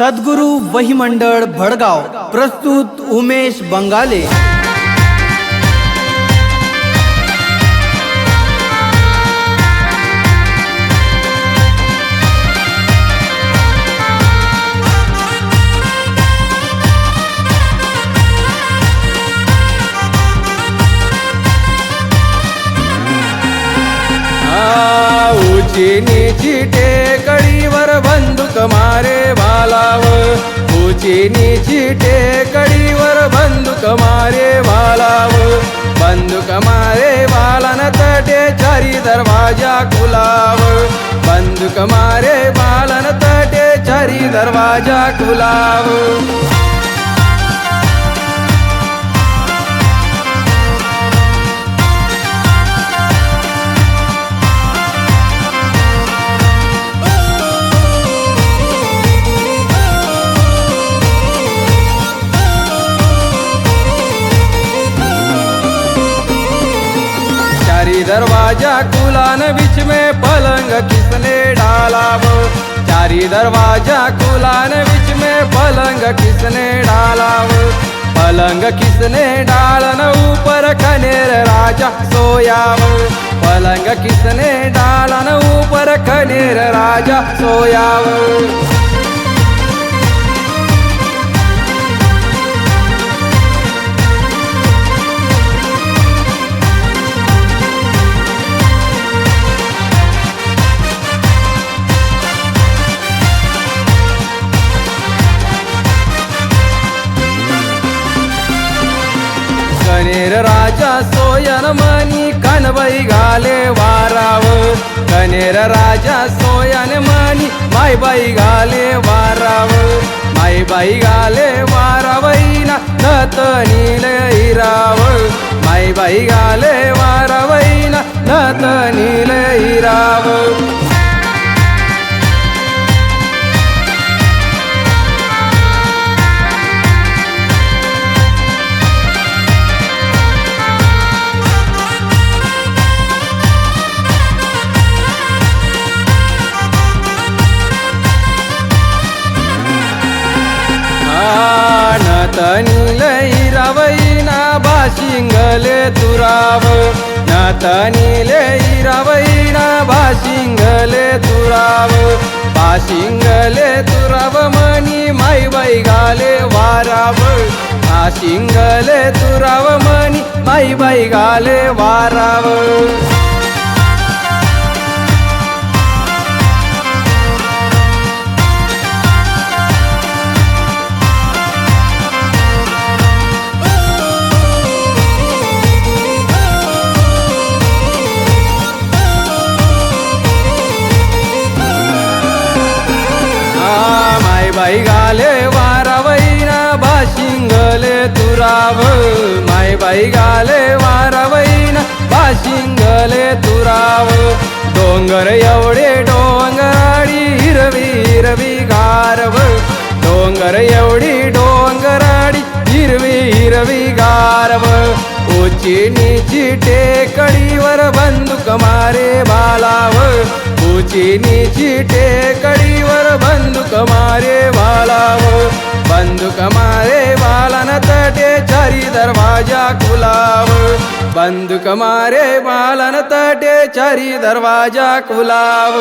सद्गुरु वही मंडळ भडगाव प्रस्तुत उमेश बंगाले। ऊंची नीची टेकडीवर बंदूक मारे भालाव, ऊंची नीची टेकडीवर बंदूक मारे भालाव, बंदूक मारे भालन तटे चारी दरवाजा खुलाव, बंदूक मारे भालन तटे चारी दरवाजा खुलाव। चारी दरवाजा खुलान बीच में पलंग किसने डाला वो, चारी दरवाजा खुलान बीच में पलंग किसने डाला वो, पलंग किसने डालन ऊपर खनेर राजा सोया वो, पलंग किसने डालन ऊपर खनेर राजा सोया वो। कनेर राजा सोयन मनी कनबाई घाले वाराव, कनेर राजा सोयन मनी माईबाई घाले वाराव, माईबाई घाले वारावईना नत नील हिराव, माईबाई घाले वारावईना नत नील हिराव। नतनील हिरावईना बाशिंगले तुराव, नतनील हिरावईना बाशिंगले तुराव, बाशिंगले तुराव मनी माईबाई घाले वाराव, बाशिंगले तुराव मनी माईबाई घाले वाराव। माईबाई घाले वारावईना बाशिंगले तुराव, माईबाई घाले वारावईना बाशिंगले तुराव, डोंगर एवढे डोंगराडी हिरवी हिरवी गारव, डोंगर एवढी डोंगराडी हिरवी हिरवी गारव, ऊंची नीची टेकडीवर बंदूक मारे भालाव, ऊंची नीची टेकडीवर बंदूक मारे भालाव, बंदूक मारे भालन तटे चारी दरवाजा खुलाव, बंदूक मारे भालन तटे चारी दरवाजा खुलाव।